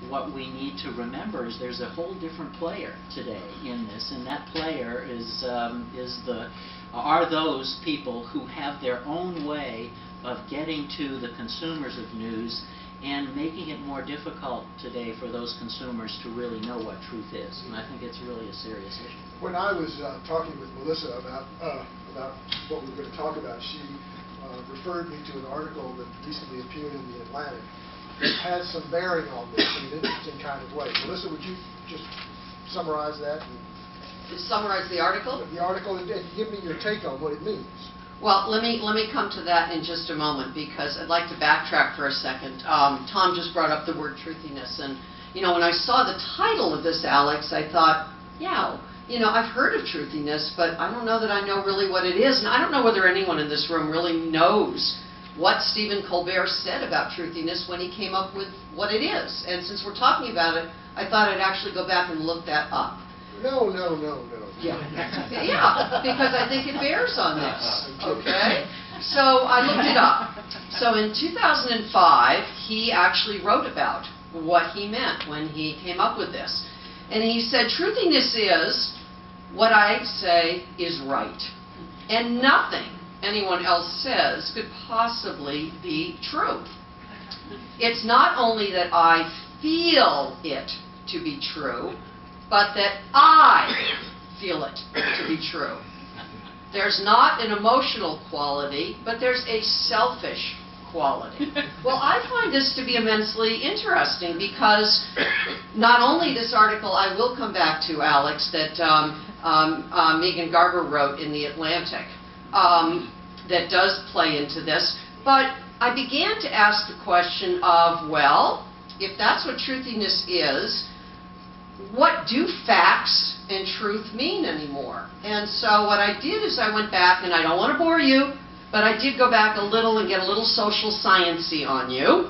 what we need to remember is there's a whole different player today in this, and that player are those people who have their own way of getting to the consumers of news and making it more difficult today for those consumers to really know what truth is. And I think it's really a serious issue. When I was talking with Melissa about what we were going to talk about, she referred me to an article that recently appeared in The Atlantic that has some bearing on this in an interesting kind of way. Melissa, would you just summarize that? Summarize the article? The article, and give me your take on what it means. Well, let me come to that in just a moment, because I'd like to backtrack for a second. Tom just brought up the word truthiness, and when I saw the title of this, Alex, I thought, yeah, I've heard of truthiness, but I don't know that I know really what it is, and I don't know whether anyone in this room really knows what Stephen Colbert said about truthiness when he came up with what it is. And since we're talking about it, I thought I'd actually go back and look that up. No. Yeah, because I think it bears on this, okay? So I looked it up. So in 2005, he actually wrote about what he meant when he came up with this. And he said, truthiness is what I say is right. And nothing anyone else says could possibly be true. It's not only that I feel it to be true, but that I feel it to be true. There's not an emotional quality, but there's a selfish quality. Well, I find this to be immensely interesting, because not only this article I will come back to, Alex, that Megan Garber wrote in The Atlantic, that does play into this, but I began to ask the question of, well, if that's what truthiness is, what do facts and truth mean anymore? And so what I did is I went back, and I don't want to bore you, but I did go back a little and get a little social science-y on you.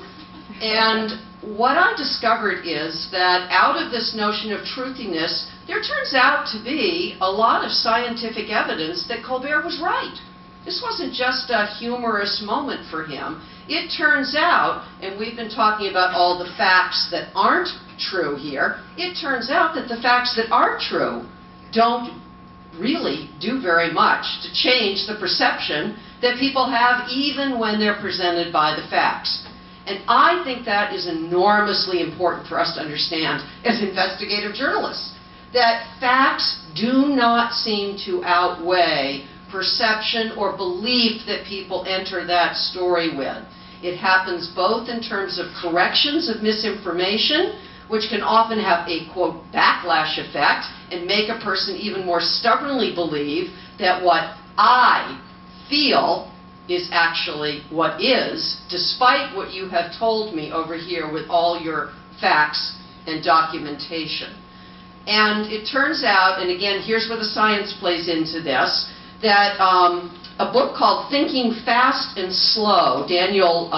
And what I discovered is that out of this notion of truthiness, there turns out to be a lot of scientific evidence that Colbert was right. This wasn't just a humorous moment for him. It turns out, and we've been talking about all the facts that aren't true here, it turns out that the facts that are true don't really do very much to change the perception that people have even when they're presented by the facts. And I think that is enormously important for us to understand as investigative journalists, that facts do not seem to outweigh perception or belief that people enter that story with. It happens both in terms of corrections of misinformation, which can often have a, quote, backlash effect and make a person even more stubbornly believe that what I feel is actually what is, despite what you have told me over here with all your facts and documentation. And it turns out, and again, here's where the science plays into this, that a book called Thinking Fast and Slow, Daniel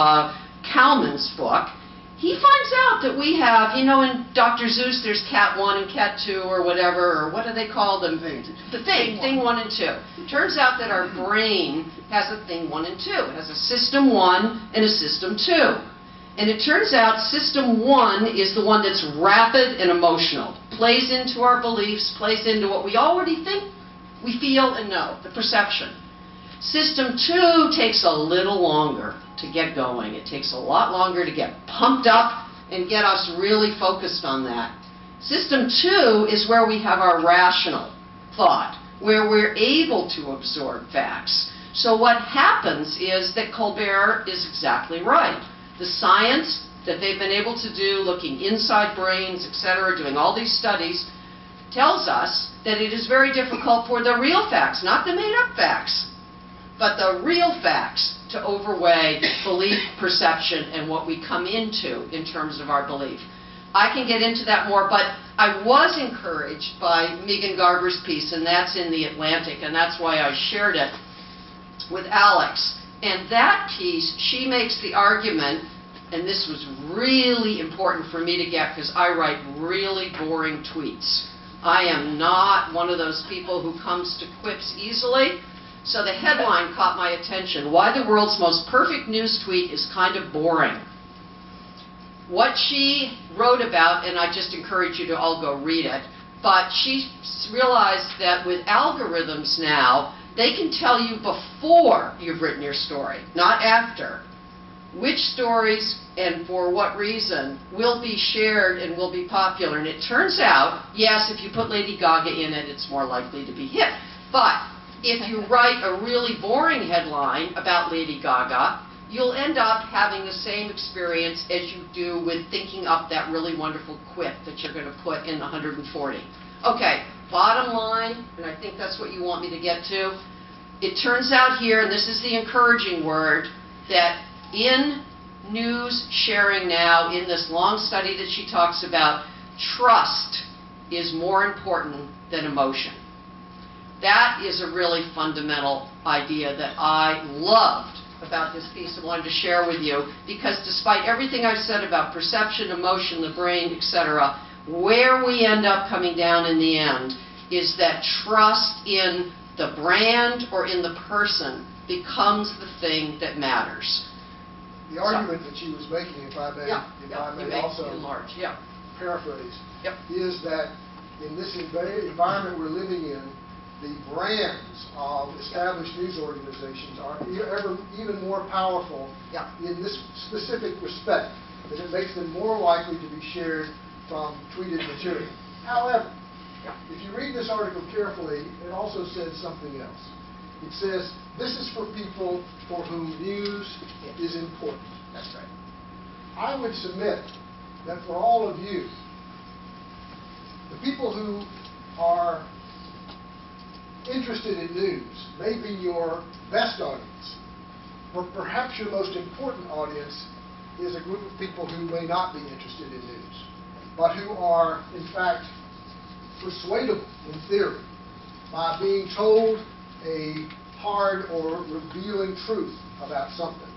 Kalman's book, he finds out that we have, in Dr. Seuss, there's Cat 1 and Cat 2 or whatever, or what do they call them? The thing 1 and 2. Turns out that our brain has a thing 1 and 2. It has a system 1 and a system 2. And it turns out system 1 is the one that's rapid and emotional. Plays into our beliefs, plays into what we already think, we feel and know, the perception. System 2 takes a little longer to get going. It takes a lot longer to get pumped up and get us really focused on that. System 2 is where we have our rational thought, where we're able to absorb facts. So what happens is that Colbert is exactly right. The science that they've been able to do, looking inside brains, etc., doing all these studies, tells us that it is very difficult for the real facts, not the made-up facts, but the real facts to overweigh belief, perception, and what we come into in terms of our belief. I can get into that more, but I was encouraged by Megan Garber's piece, and that's in The Atlantic, and that's why I shared it with Alex. And that piece, she makes the argument, and this was really important for me to get because I write really boring tweets. I am not one of those people who comes to quips easily. So the headline caught my attention. Why the world's most perfect news tweet is kind of boring. What she wrote about, and I just encourage you to all go read it, but she realized that with algorithms now, they can tell you before you've written your story, not after, which stories and for what reason will be shared and will be popular. And it turns out, yes, if you put Lady Gaga in it, it's more likely to be hit. But if you write a really boring headline about Lady Gaga, you'll end up having the same experience as you do with thinking up that really wonderful quip that you're going to put in the 140. Okay, bottom line, and I think that's what you want me to get to, it turns out here, and this is the encouraging word, that in news sharing now, in this long study that she talks about, trust is more important than emotion. That is a really fundamental idea that I loved about this piece I wanted to share with you, because despite everything I've said about perception, emotion, the brain, etc., where we end up coming down in the end is that trust in the brand or in the person becomes the thing that matters. The argument that she was making, if I may, also enlarge, paraphrase, is that in this environment we're living in, the brands of established news organizations are even more powerful in this specific respect, that it makes them more likely to be shared from tweeted material. However, if you read this article carefully, it also says something else. It says, this is for people for whom news is important. That's right. I would submit that for all of you, the people who are interested in news may be your best audience, but perhaps your most important audience is a group of people who may not be interested in news, but who are, in fact, persuadable in theory by being told a hard or revealing truth about something.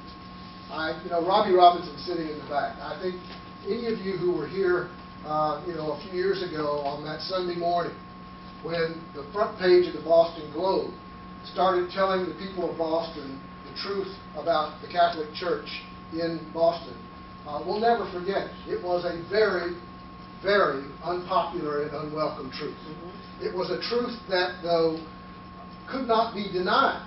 Robbie Robinson's sitting in the back. I think any of you who were here, a few years ago on that Sunday morning, when the front page of the Boston Globe started telling the people of Boston the truth about the Catholic Church in Boston, we'll never forget it. It was a very, very unpopular and unwelcome truth. Mm-hmm. It was a truth that, though, could not be denied.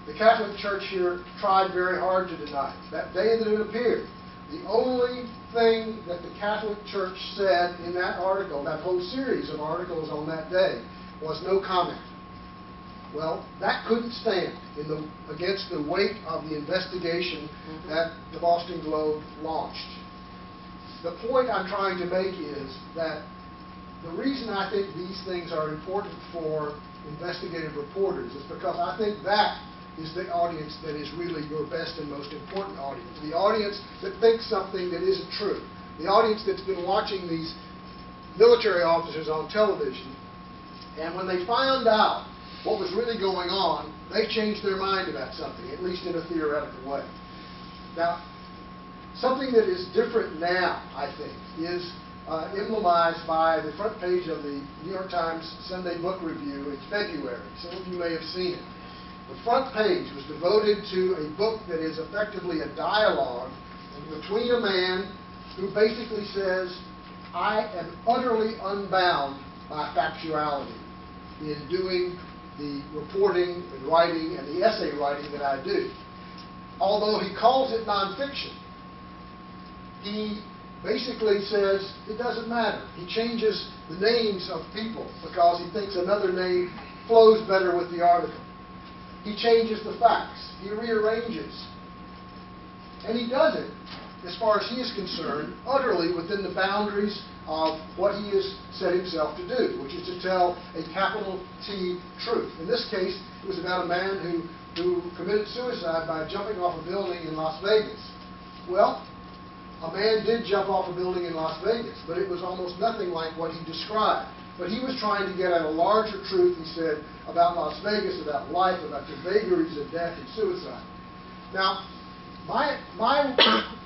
The Catholic Church here tried very hard to deny it. That day that it appeared, the only thing that the Catholic Church said in that article, that whole series of articles on that day, was no comment. Well, that couldn't stand against the weight of the investigation that the Boston Globe launched. The point I'm trying to make is that the reason I think these things are important for investigative reporters is because I think that is the audience that is really your best and most important audience. The audience that thinks something that isn't true. The audience that's been watching these military officers on television, and when they found out what was really going on, they changed their mind about something, at least in a theoretical way. Now, something that is different now, I think, is emblemized by the front page of the New York Times Sunday Book Review in February. Some of you may have seen it. The front page was devoted to a book that is effectively a dialogue between a man who basically says, I am utterly unbound by factuality in doing the reporting and writing and the essay writing that I do. Although he calls it nonfiction, he basically says it doesn't matter. He changes the names of people because he thinks another name flows better with the article. He changes the facts. He rearranges. And he does it, as far as he is concerned, utterly within the boundaries of what he has set himself to do, which is to tell a capital T truth. In this case, it was about a man who committed suicide by jumping off a building in Las Vegas. Well, a man did jump off a building in Las Vegas, but it was almost nothing like what he described. But he was trying to get at a larger truth, he said, about Las Vegas, about life, about the vagaries of death and suicide. Now, my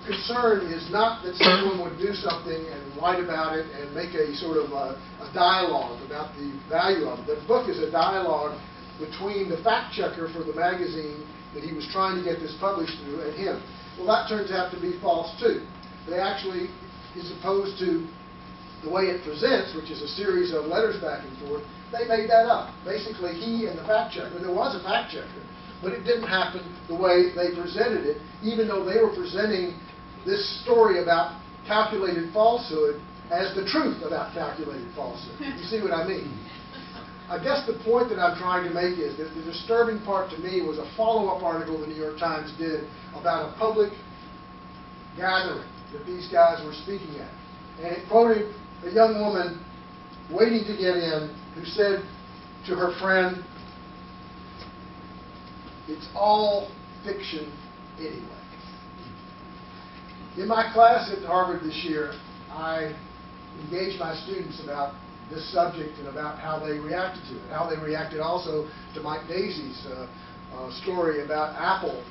concern is not that someone would do something and write about it and make a sort of a dialogue about the value of it. The book is a dialogue between the fact checker for the magazine that he was trying to get this published through and him. Well, that turns out to be false, too. they actually, as opposed to the way it presents, which is a series of letters back and forth, they made that up. Basically, he and the fact checker, there was a fact checker, but it didn't happen the way they presented it, even though they were presenting this story about calculated falsehood as the truth about calculated falsehood. You see what I mean? I guess the point that I'm trying to make is that the disturbing part to me was a follow-up article the New York Times did about a public gathering that these guys were speaking at. And it quoted a young woman waiting to get in who said to her friend, "It's all fiction anyway." In my class at Harvard this year, I engaged my students about this subject and about how they reacted to it, how they reacted also to Mike Daisy's story about Apple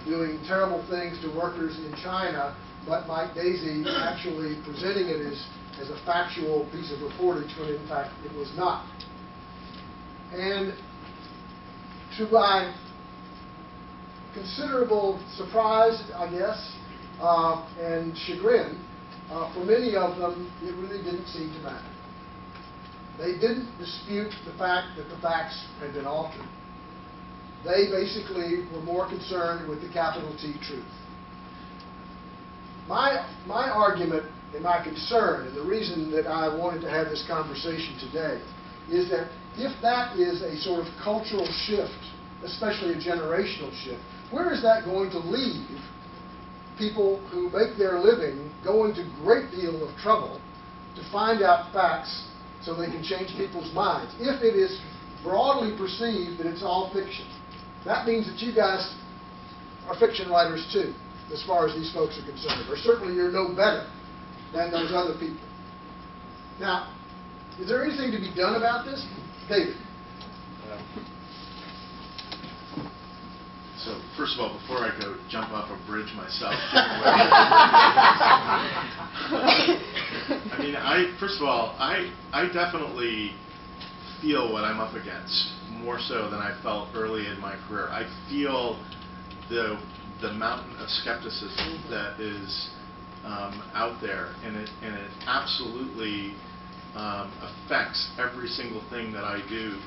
doing terrible things to workers in China, but Mike Daisy actually presenting it as a factual piece of reportage when in fact it was not. And to my considerable surprise, I guess, and chagrin, for many of them, it really didn't seem to matter. They didn't dispute the fact that the facts had been altered. They basically were more concerned with the capital T truth. My argument and my concern, and the reason that I wanted to have this conversation today, is that if that is a sort of cultural shift, especially a generational shift, where is that going to leave people who make their living going to a great deal of trouble to find out facts so they can change people's minds? If it is broadly perceived that it's all fiction, that means that you guys are fiction writers too, as far as these folks are concerned, or certainly you're no better than those other people. Now, is there anything to be done about this? David. So, first of all, before I go jump off a bridge myself, I mean, first of all, I definitely feel what I'm up against, more so than I felt early in my career. I feel the mountain of skepticism that is out there, and it absolutely affects every single thing that I do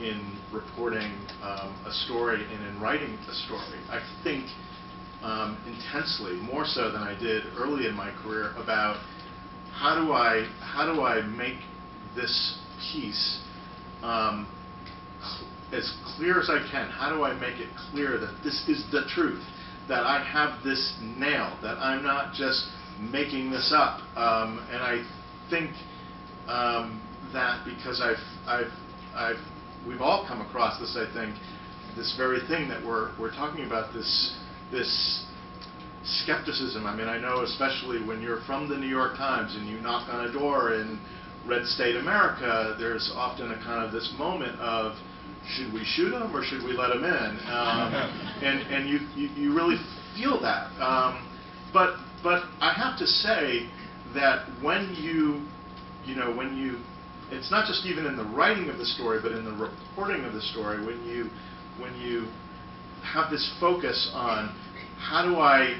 in reporting a story and in writing a story. I think intensely, more so than I did early in my career, about how do I make this piece as clear as I can. How do I make it clear that this is the truth, that I have this nailed, that I'm not just making this up? And I think that because we've all come across this, I think, this very thing that we're talking about, this skepticism. I mean, I know especially when you're from the New York Times and you knock on a door in red state America, there's often a kind of this moment of, should we shoot him or should we let him in? And you really feel that. But I have to say that when it's not just even in the writing of the story, but in the reporting of the story, when you have this focus on how do I,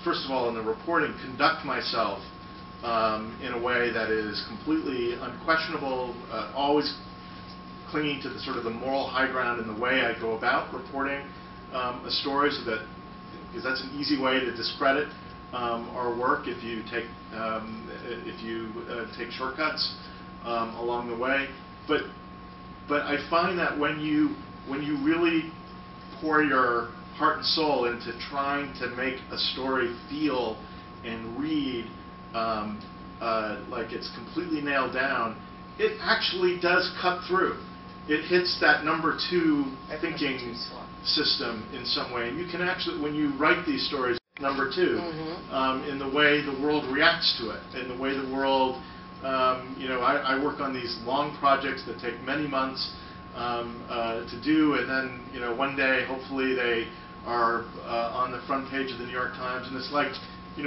first of all, in the reporting, conduct myself in a way that is completely unquestionable, always clinging to the sort of the moral high ground in the way I go about reporting a story, so that, because that's an easy way to discredit our work if you take shortcuts along the way. But I find that when you really pour your heart and soul into trying to make a story feel and read like it's completely nailed down, it actually does cut through. It hits that number two thinking system in some way. And you can actually, when you write these stories, number two, in the way the world reacts to it, in the way the world, I work on these long projects that take many months to do, and then, one day, hopefully, they are on the front page of the New York Times, and it's like,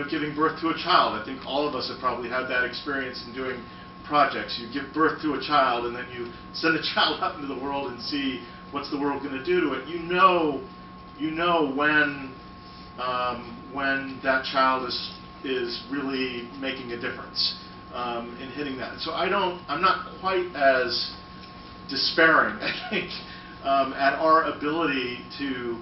giving birth to a child. I think all of us have probably had that experience in doing projects. You give birth to a child, and then you send a child out into the world and see what's the world going to do to it. You know when that child is is really making a difference in hitting that. So I'm not quite as despairing, I think, at our ability to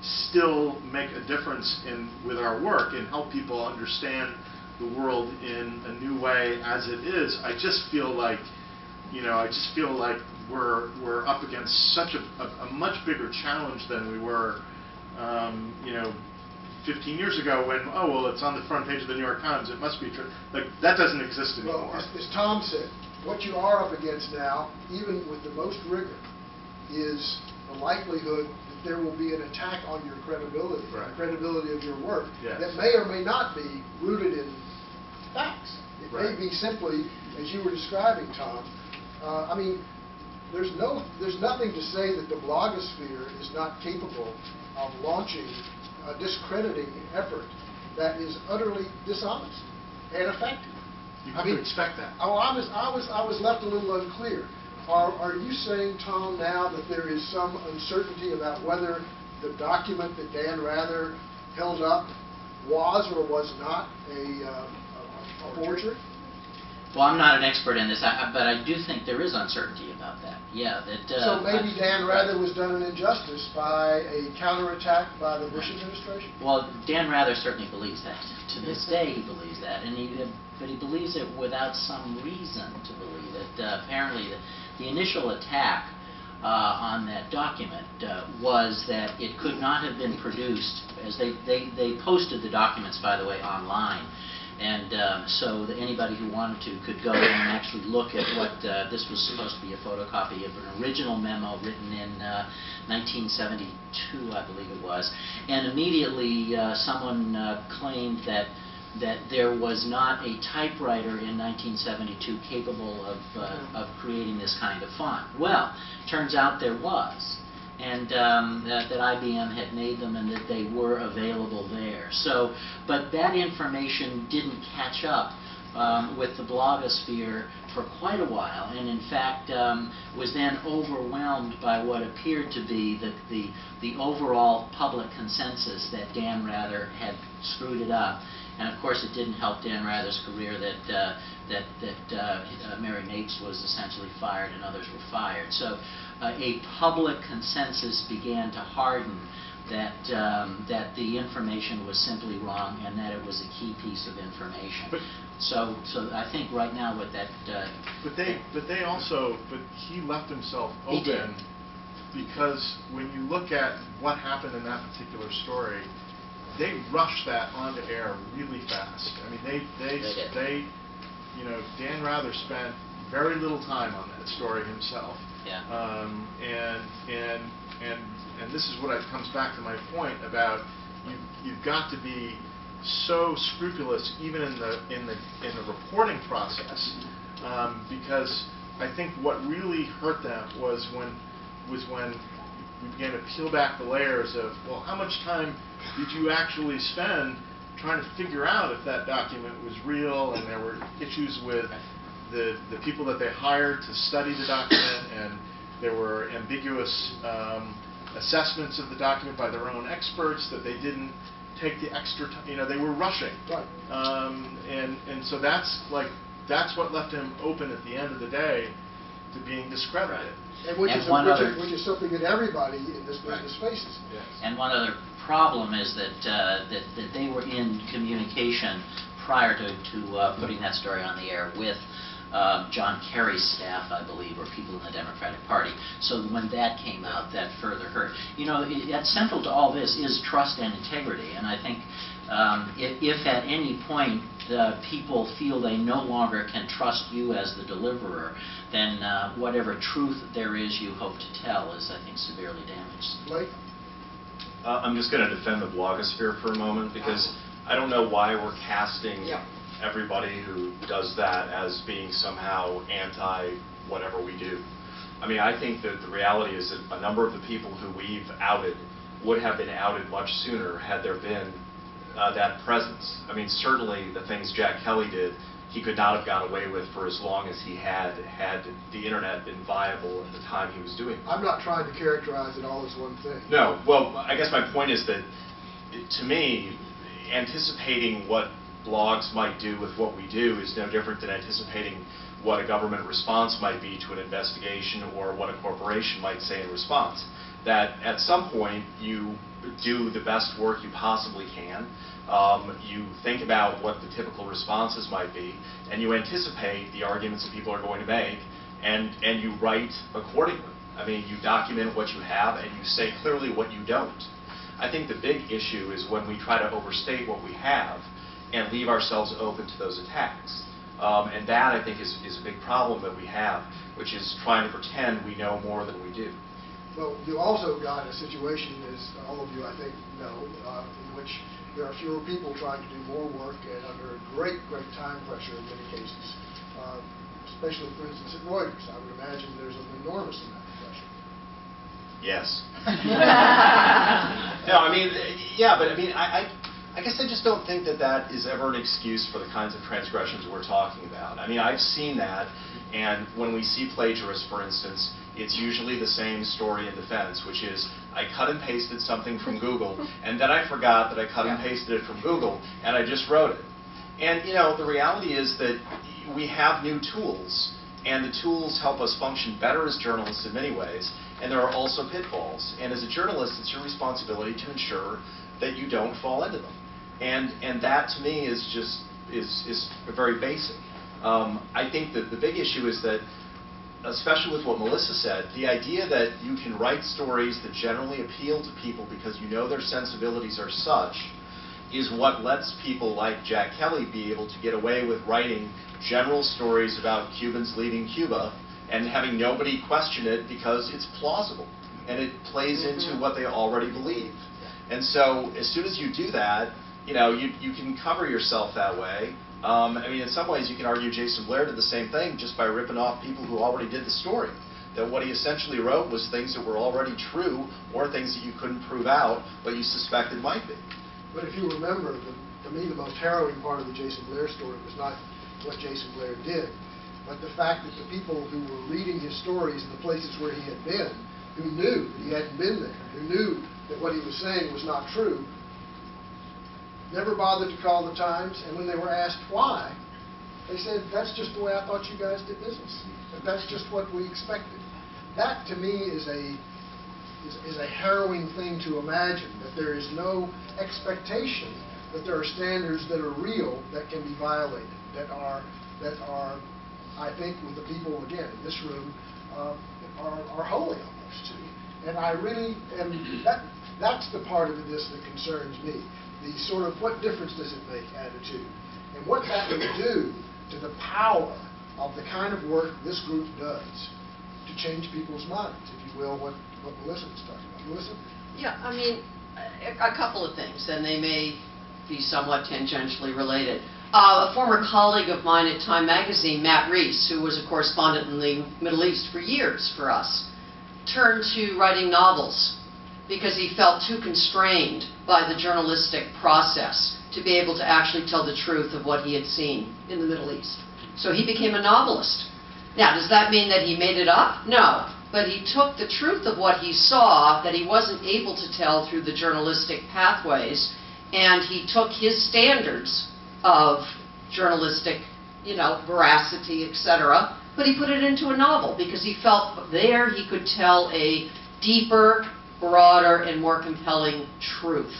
still make a difference with our work and help people understand the world in a new way as it is. I just feel like, we're up against such a much bigger challenge than we were, 15 years ago when, oh, well, it's on the front page of the New York Times, it must be true. Like, that doesn't exist anymore. Well, as Tom said, what you are up against now, even with the most rigor, is the likelihood that there will be an attack on your credibility, right, the credibility of your work, yes, that may or may not be rooted in facts. It right, may be simply, as you were describing, Tom, I mean, there's nothing to say that the blogosphere is not capable of launching a discrediting effort that is utterly dishonest and effective. You have to expect that. Oh, I was left a little unclear. Are you saying, Tom, now that there is some uncertainty about whether the document that Dan Rather held up was or was not a forgery? Well, I'm not an expert in this, but I do think there is uncertainty about that. Yeah, that. So maybe Dan Rather was done an injustice by a counterattack by the Bush administration? Well, Dan Rather certainly believes that. To this day, he believes that, but he believes it without some reason to believe it. Apparently, the initial attack on that document was that it could not have been produced, as they posted the documents, by the way, online. And so that anybody who wanted to could go in and actually look at what this was supposed to be a photocopy of an original memo written in 1972, I believe it was. And immediately someone claimed that there was not a typewriter in 1972 capable of creating this kind of font. Well, turns out there was. And that IBM had made them and that they were available there. So, but that information didn't catch up with the blogosphere for quite a while, and in fact was then overwhelmed by what appeared to be the overall public consensus that Dan Rather had screwed it up. And of course, it didn't help Dan Rather's career that Mary Mapes was essentially fired and others were fired. So a public consensus began to harden that the information was simply wrong and that it was a key piece of information. So I think right now with that. But he left himself open because when you look at what happened in that particular story, they rushed that onto air really fast. I mean, they Dan Rather spent very little time on that story himself. Yeah. And this is what comes back to my point about you've got to be so scrupulous even in the reporting process, because I think what really hurt them was when we began to peel back the layers of, well, how much time did you actually spend trying to figure out if that document was real, and there were issues with the people that they hired to study the document, and there were ambiguous assessments of the document by their own experts that they didn't take the extra time. They were rushing. Right. And so that's what left him open at the end of the day to being discredited. And which is something that everybody in this business faces. Yes. And one other problem is that they were in communication prior to putting that story on the air with John Kerry's staff, I believe, or people in the Democratic Party. So when that came out, that further hurt. Central to all this is trust and integrity. And I think if at any point people feel they no longer can trust you as the deliverer, then whatever truth there is you hope to tell is, I think, severely damaged. Blake? I'm just going to defend the blogosphere for a moment, because I don't know why we're casting everybody who does that as being somehow anti-whatever we do. I mean, I think that the reality is that a number of the people who we've outed would have been outed much sooner had there been that presence. I mean, certainly the things Jack Kelly did, he could not have got away with for as long as he had the internet been viable at the time he was doing it. I'm not trying to characterize it all as one thing. No. Well, I guess my point is that, to me, anticipating what blogs might do with what we do is no different than anticipating what a government response might be to an investigation or what a corporation might say in response. That at some point you do the best work you possibly can. You think about what the typical responses might be, and you anticipate the arguments that people are going to make, and you write accordingly. I mean, you document what you have, and you say clearly what you don't. I think the big issue is when we try to overstate what we have and leave ourselves open to those attacks. And that, I think, is a big problem that we have, which is trying to pretend we know more than we do. Well, you also got a situation, as all of you, I think, know, in which there are fewer people trying to do more work and under great time pressure in many cases, especially, for instance, at Reuters. I would imagine there's an enormous amount of pressure. Yes. No, I mean, yeah, but I mean, I guess I just don't think that that is ever an excuse for the kinds of transgressions we're talking about. I mean, I've seen that, and when we see plagiarists, for instance, it's usually the same story in defense, which is, I cut and pasted something from Google, and then I forgot that I cut and pasted it from Google, and I just wrote it. And, you know, the reality is that we have new tools, and the tools help us function better as journalists in many ways, and there are also pitfalls. And as a journalist, it's your responsibility to ensure that you don't fall into them. And that, to me, is just is very basic. I think that the big issue is that, especially with what Melissa said, the idea that you can write stories that generally appeal to people because you know their sensibilities are such is what lets people like Jack Kelly be able to get away with writing general stories about Cubans leaving Cuba and having nobody question it because it's plausible and it plays into what they already believe. And so as soon as you do that, you know, you can cover yourself that way. I mean, in some ways, you can argue Jason Blair did the same thing just by ripping off people who already did the story. That what he essentially wrote was things that were already true or things that you couldn't prove out, but you suspected might be. But if you remember, to me, the most harrowing part of the Jason Blair story was not what Jason Blair did, but the fact that the people who were reading his stories in the places where he had been, who knew that he hadn't been there, who knew that what he was saying was not true, never bothered to call the Times, and when they were asked why, they said, that's just the way I thought you guys did business. That's just what we expected. That, to me, is a harrowing thing to imagine, that there is no expectation that there are standards that are real that can be violated, that are I think, with the people, again, in this room, are holy almost to me. And I really am, that's the part of this that concerns me. The sort of what difference does it make attitude, and what that would do to the power of the kind of work this group does to change people's minds, if you will, what Melissa was talking about. Melissa? Yeah, I mean, a couple of things, and they may be somewhat tangentially related. A former colleague of mine at Time Magazine, Matt Reese, who was a correspondent in the Middle East for years for us, turned to writing novels because he felt too constrained by the journalistic process to be able to actually tell the truth of what he had seen in the Middle East. So he became a novelist. Now, does that mean that he made it up? No. But he took the truth of what he saw that he wasn't able to tell through the journalistic pathways, and he took his standards of journalistic, you know, veracity, etc., but he put it into a novel because he felt there he could tell a deeper, broader, and more compelling truth.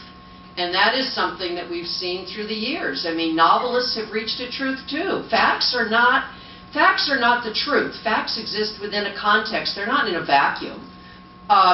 And that is something that we've seen through the years. I mean, novelists have reached a truth too. Facts are not the truth. Facts exist within a context. They're not in a vacuum.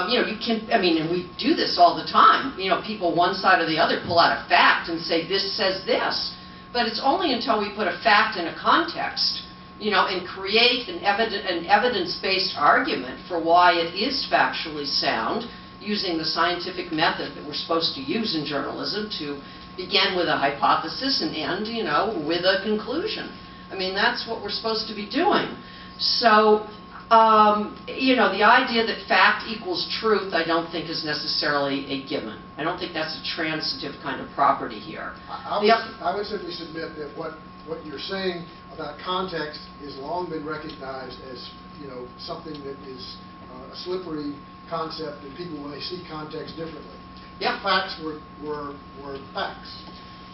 You know, you can, I mean, and we do this all the time. You know, people one side or the other pull out a fact and say, this says this. But it's only until we put a fact in a context, you know, and create an evidence-based argument for why it is factually sound, using the scientific method that we're supposed to use in journalism to begin with a hypothesis and end, you know, with a conclusion. I mean, that's what we're supposed to be doing. So, you know, the idea that fact equals truth, I don't think is necessarily a given. I don't think that's a transitive kind of property here. I would simply submit that what you're saying about context has long been recognized as, you know, something that is a slippery concept, and people, when they see context, differently. Yeah. Facts were facts.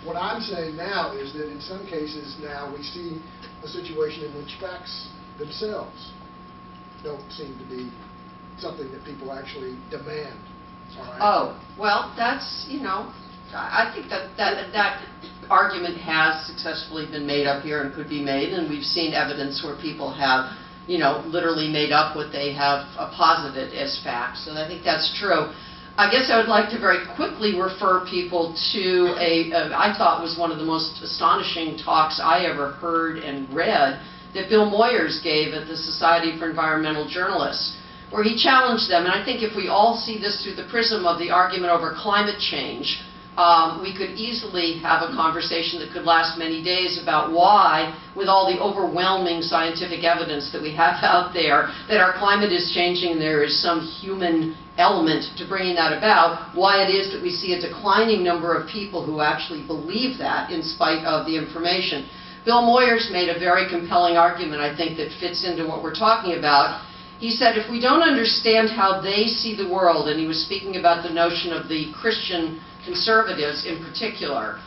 What I'm saying now is that in some cases now we see a situation in which facts themselves don't seem to be something that people actually demand. All right? Oh, well, that's, I think that argument has successfully been made up here and could be made, and we've seen evidence where people have, literally made up what they have posited as facts, and I think that's true. I guess I would like to very quickly refer people to I thought was one of the most astonishing talks I ever heard and read that Bill Moyers gave at the Society for Environmental Journalists, where he challenged them, and I think if we all see this through the prism of the argument over climate change, we could easily have a conversation that could last many days about why, with all the overwhelming scientific evidence that we have out there, that our climate is changing and there is some human element to bringing that about, why it is that we see a declining number of people who actually believe that in spite of the information. Bill Moyers made a very compelling argument, I think, that fits into what we're talking about. He said, if we don't understand how they see the world, and he was speaking about the notion of the Christian conservatives in particular,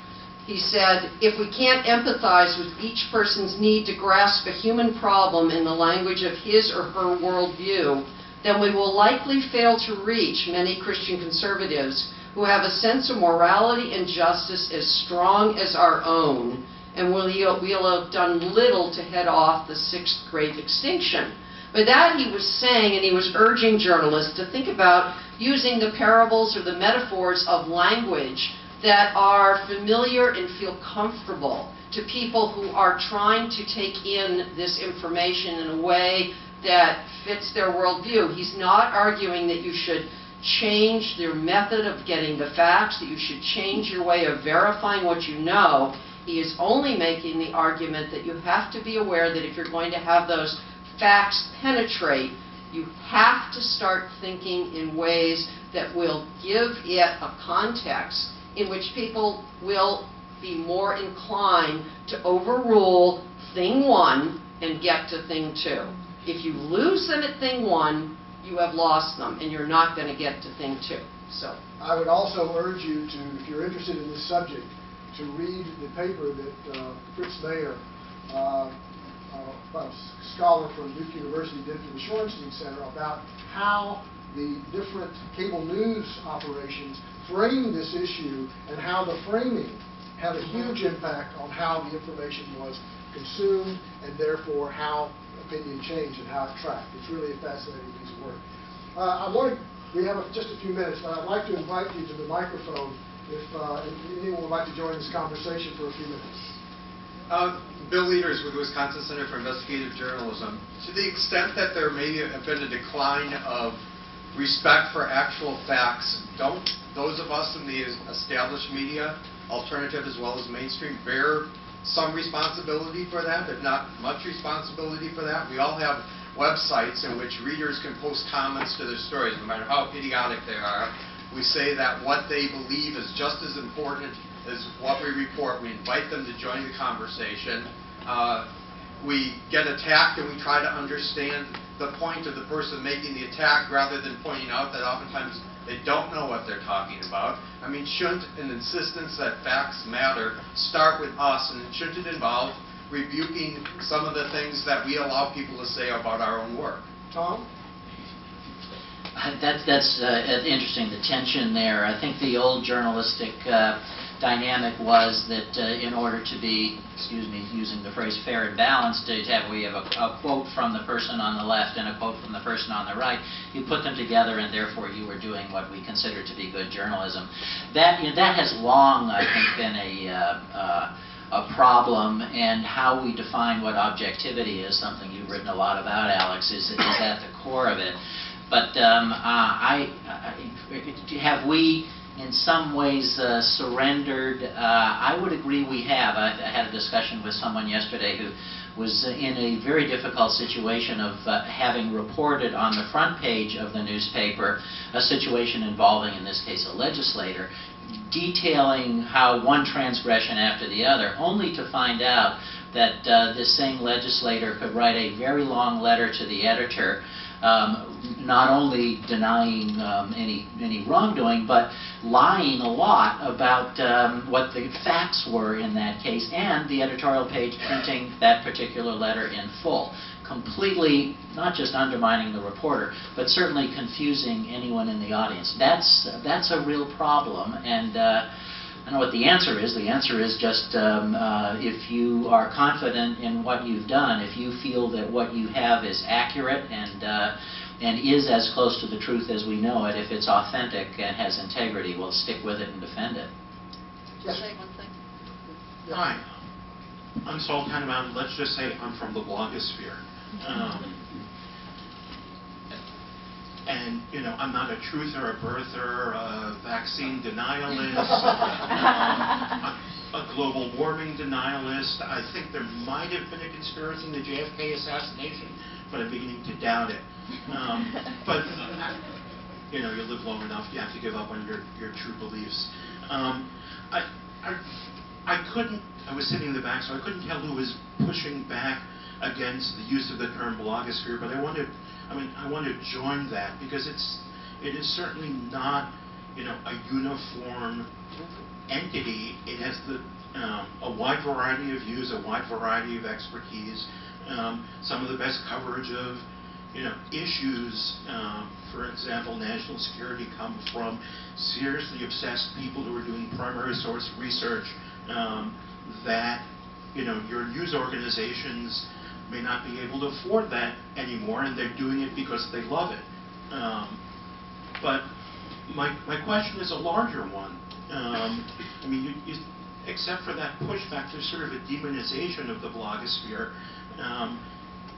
he said, if we can't empathize with each person's need to grasp a human problem in the language of his or her worldview, then we will likely fail to reach many Christian conservatives who have a sense of morality and justice as strong as our own, and we'll have done little to head off the sixth great extinction. But that he was saying, and he was urging journalists to think about using the parables or the metaphors of language that are familiar and feel comfortable to people who are trying to take in this information in a way that fits their worldview. He's not arguing that you should change your method of getting the facts, that you should change your way of verifying what you know. He is only making the argument that you have to be aware that if you're going to have those facts penetrate, you have to start thinking in ways that will give it a context in which people will be more inclined to overrule thing one and get to thing two. If you lose them at thing one, you have lost them, and you're not going to get to thing two. So I would also urge you to, if you're interested in this subject, to read the paper that Fritz Mayer, a scholar from Duke University, did for the Shorenstein Center about how the different cable news operations frame this issue and how the framing had a huge impact on how the information was consumed and therefore how opinion changed and how it tracked. It's really a fascinating piece of work. We have just a few minutes, but I'd like to invite you to the microphone if anyone would like to join this conversation for a few minutes. Bill Leaders with the Wisconsin Center for Investigative Journalism. To the extent that there may have been a decline of respect for actual facts, don't those of us in the established media, alternative as well as mainstream, bear some responsibility for that, if not much responsibility for that? We all have websites in which readers can post comments to their stories, no matter how idiotic they are. We say that what they believe is just as important as what we report. We invite them to join the conversation. We get attacked and we try to understand the point of the person making the attack rather than pointing out that oftentimes they don't know what they're talking about. I mean, shouldn't an insistence that facts matter start with us, and shouldn't it involve rebuking some of the things that we allow people to say about our own work? Tom? That's interesting, the tension there. I think the old journalistic dynamic was that in order to be, using the phrase fair and balanced, we have a quote from the person on the left and a quote from the person on the right. You put them together and therefore you were doing what we consider to be good journalism. That has long, I think, been a problem, and how we define what objectivity is, something you've written a lot about, Alex, is at the core of it. But have we in some ways surrendered? I would agree we have. I had a discussion with someone yesterday who was in a very difficult situation of having reported on the front page of the newspaper a situation involving, in this case, a legislator, detailing how one transgression after the other, only to find out that this same legislator could write a very long letter to the editor not only denying any wrongdoing, but lying a lot about what the facts were in that case, and the editorial page printing that particular letter in full, completely not just undermining the reporter, but certainly confusing anyone in the audience. That's a real problem, and I don't know what the answer is. The answer is just if you are confident in what you've done, if you feel that what you have is accurate and is as close to the truth as we know it, if it's authentic and has integrity, well, stick with it and defend it. Yes. Say one thing. Yeah. Hi, I'm Saul Tenenbaum. Let's just say I'm from the blogosphere. And, you know, I'm not a truther, a birther, a vaccine denialist, a global warming denialist. I think there might have been a conspiracy in the JFK assassination, but I'm beginning to doubt it. But, you know, you live long enough, you have to give up on your true beliefs. I was sitting in the back, so I couldn't tell who was pushing back against the use of the term blogosphere, but I want to join that, because it is certainly not, you know, a uniform entity. It has a wide variety of views, a wide variety of expertise, some of the best coverage of, you know, issues, for example, national security, come from seriously obsessed people who are doing primary source research that, you know, your news organizations may not be able to afford that anymore, and they're doing it because they love it. But my question is a larger one. I mean, except for that pushback, there's sort of a demonization of the blogosphere.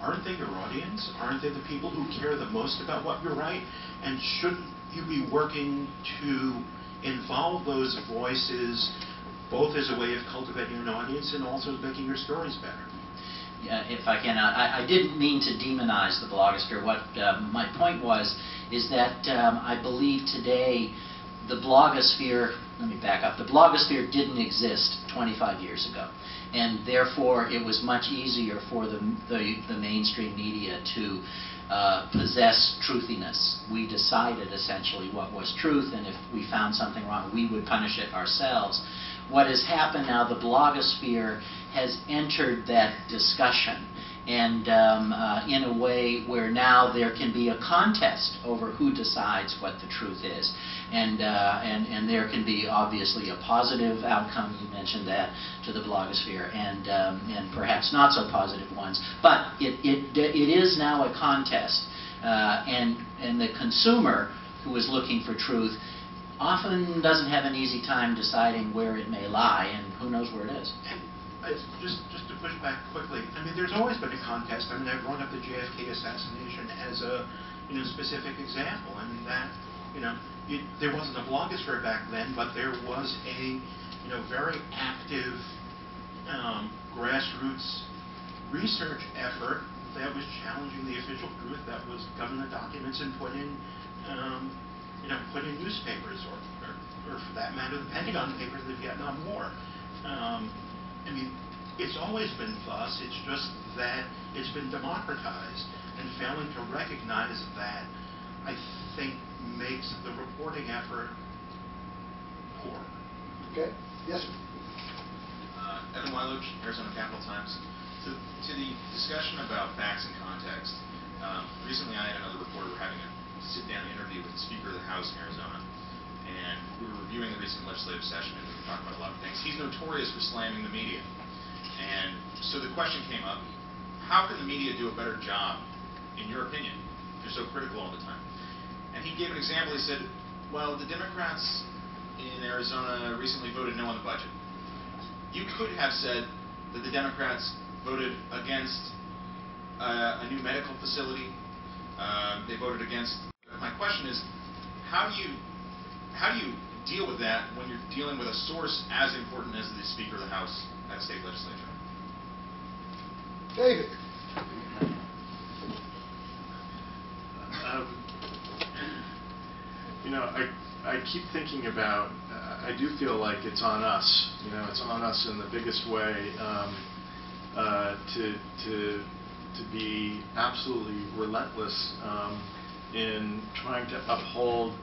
Aren't they your audience? Aren't they the people who care the most about what you write? And shouldn't you be working to involve those voices, both as a way of cultivating an audience and also making your stories better? Yeah, if I can, I didn't mean to demonize the blogosphere. What my point is that I believe today the blogosphere, let me back up, the blogosphere didn't exist 25 years ago. And therefore, it was much easier for the mainstream media to possess truthiness. We decided essentially what was truth, and if we found something wrong, we would punish it ourselves. What has happened now, the blogosphere has entered that discussion, and in a way where now there can be a contest over who decides what the truth is. And there can be obviously a positive outcome, you mentioned that, to the blogosphere, and perhaps not so positive ones. But it is now a contest, and the consumer who is looking for truth often doesn't have an easy time deciding where it may lie, and who knows where it is. Just to push back quickly, I mean, there's always been a contest. I mean, I brought up the JFK assassination as a, you know, specific example. I mean, that, you know, there wasn't a blogosphere back then, but there was a, you know, very active grassroots research effort that was challenging the official truth, that was government documents and put in, you know, put in newspapers, or for that matter, the Pentagon papers in the Vietnam War. I mean, it's always been thus. It's just that it's been democratized, and failing to recognize that, I think, makes the reporting effort poor. Okay. Yes, sir. Evan Weiluch, Arizona Capital Times. To the discussion about facts and context, recently I and another reporter were having a sit-down interview with the Speaker of the House in Arizona, and we were reviewing the recent legislative session, and we were talking about a lot of things. He's notorious for slamming the media, and so the question came up, how can the media do a better job, in your opinion? They're so critical all the time. And he gave an example. He said, well, the Democrats in Arizona recently voted no on the budget. You could have said that the Democrats voted against a new medical facility. They voted against. My question is, how do you deal with that when you're dealing with a source as important as the Speaker of the House at a state legislature? David. You know, I keep thinking about, I do feel like it's on us. You know, it's on us in the biggest way to to be absolutely relentless in trying to uphold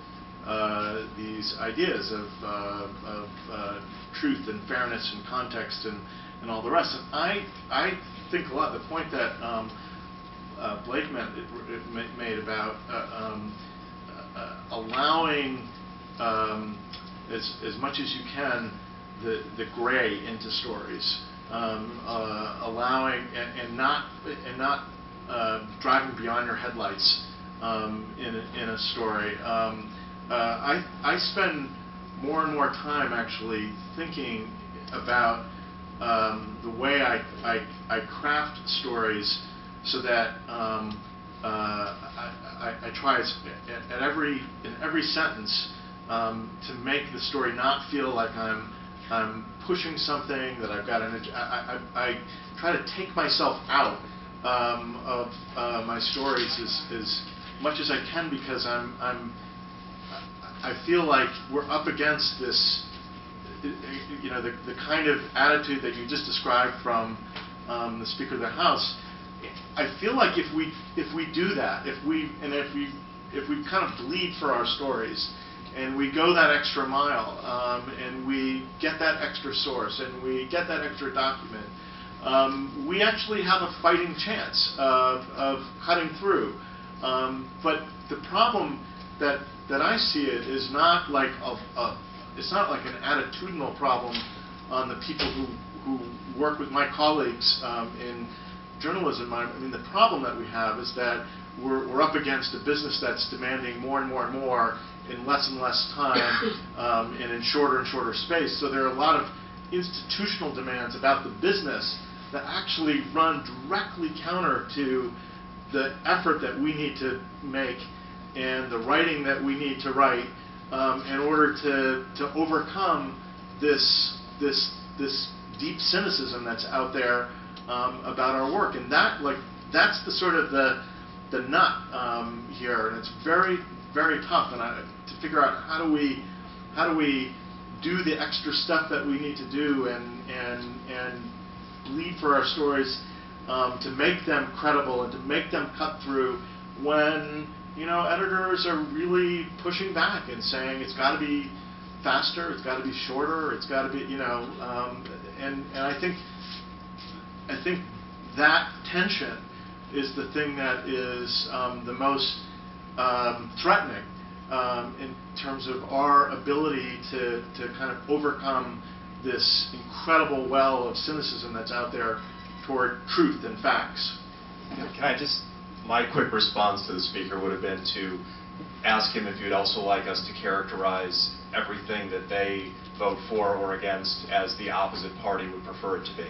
these ideas of truth and fairness and context and all the rest. And I think a lot. The point that Blake made about allowing as much as you can the gray into stories, allowing and not driving beyond your headlights in a story. I spend more and more time actually thinking about the way I craft stories, so that I try in every sentence to make the story not feel like I'm pushing something, that I've got I try to take myself out of my stories as much as I can, because I feel like we're up against this, the kind of attitude that you just described from the Speaker of the House. I feel like if we do that, if we kind of bleed for our stories, and we go that extra mile, and we get that extra source, and we get that extra document, we actually have a fighting chance of cutting through. But the problem that I see it is not like it's not like an attitudinal problem on the people who work with my colleagues in journalism. I mean, the problem that we have is that we're up against a business that's demanding more and more and more in less and less time, and in shorter and shorter space. So there are a lot of institutional demands about the business that actually run directly counter to the effort that we need to make and the writing that we need to write in order to overcome this deep cynicism that's out there about our work. And that's the sort of the nut here, and it's very, very tough. And to figure out how do we do the extra stuff that we need to do and bleed for our stories to make them credible and to make them cut through, when editors are really pushing back and saying it's got to be faster, it's got to be shorter, it's got to be and I think that tension is the thing that is the most threatening in terms of our ability to kind of overcome this incredible well of cynicism that's out there toward truth and facts. Can I just, my quick response to the speaker would have been to ask him if you'd also like us to characterize everything that they vote for or against as the opposite party would prefer it to be.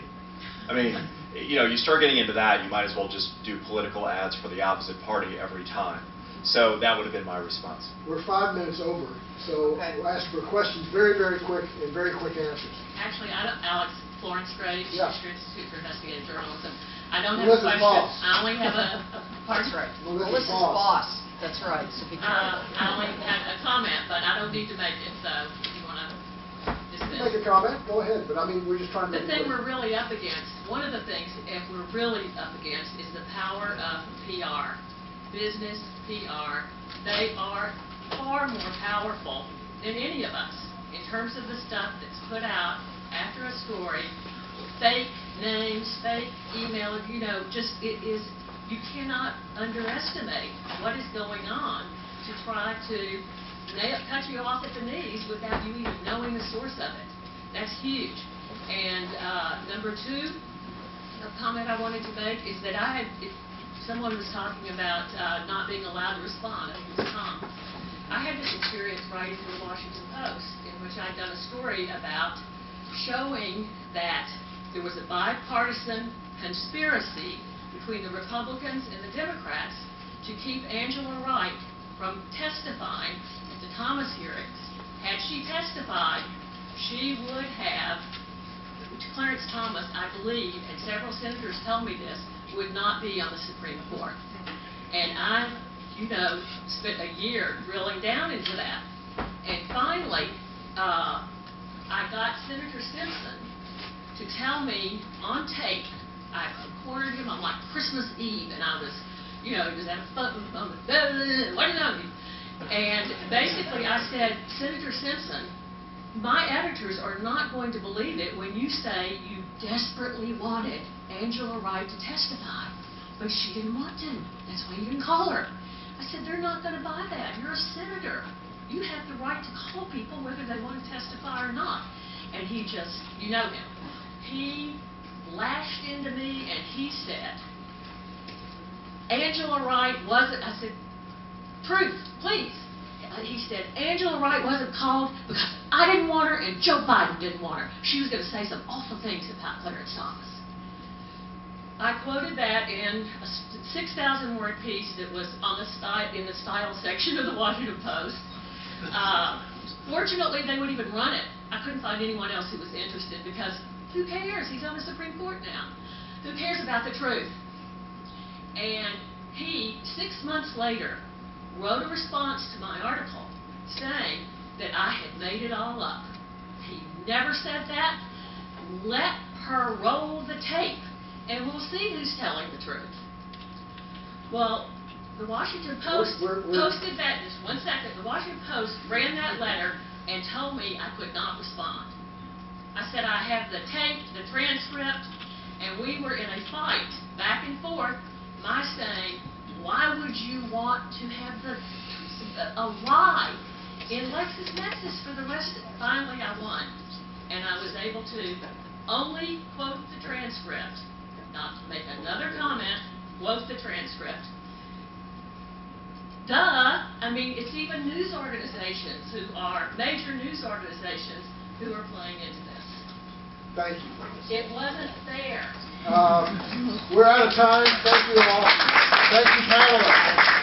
I mean, you start getting into that, you might as well just do political ads for the opposite party every time. So that would have been my response. We're 5 minutes over, so we'll ask for questions, very, very quick, and very quick answers. Actually, Alex Florence Gray, Yeah. Schuster Institute for Investigative Journalism. I don't have Melissa's a question. boss. I only have a That's right. Melissa's Melissa's boss. boss. That's right. So be careful. I only have a comment, but I don't need to make it, so if you want to dismiss. Make a comment, go ahead, but I mean, we're just trying to The make it thing clear. we're really up against, one of the things if we're really up against is the power of PR. Business, PR, they are far more powerful than any of us in terms of the stuff that's put out after a story, fake names, fake email, it is, you cannot underestimate what is going on to try to cut you off at the knees without you even knowing the source of it. That's huge. And number two, a comment I wanted to make is that someone was talking about not being allowed to respond. I think it was Tom. I had this experience writing for the Washington Post, in which I'd done a story about showing that there was a bipartisan conspiracy between the Republicans and the Democrats to keep Angela Wright from testifying at the Thomas hearings. Had she testified, she would have, Clarence Thomas, I believe, and several senators told me this, would not be on the Supreme Court. And I, spent a year drilling down into that. And finally, I got Senator Simpson to tell me on tape I cornered him on like Christmas Eve, and I was, you know, he was having fun on the, what do you know? And basically I said, Senator Simpson, my editors are not going to believe it when you say you desperately wanted Angela Wright to testify, but she didn't want to. That's why you didn't call her. I said, they're not going to buy that. You're a senator. You have the right to call people whether they want to testify or not. And he just, you know him, he lashed into me and he said, Angela Wright wasn't, I said, truth, please. He said, Angela Wright wasn't called because I didn't want her and Joe Biden didn't want her. She was going to say some awful things about Clarence Thomas. I quoted that in a 6,000-word piece that was on in the style section of the Washington Post. Fortunately, they wouldn't even run it. I couldn't find anyone else who was interested because who cares? He's on the Supreme Court now. Who cares about the truth? And he, 6 months later, wrote a response to my article saying that I had made it all up. He never said that. Let her roll the tape, and we'll see who's telling the truth. Well, the Washington Post posted that, just 1 second, the Washington Post ran that letter and told me I could not respond. I said I have the tape, the transcript, and we were in a fight back and forth, my saying, why would you want to have a lie in LexisNexis for the rest of it? Finally, I won. And I was able to only quote the transcript, not make another comment, quote the transcript. Duh! I mean, it's even news organizations who are, major news organizations, who are playing into this. Thank you. It wasn't fair. We're out of time. Thank you all. Thank you, panelists.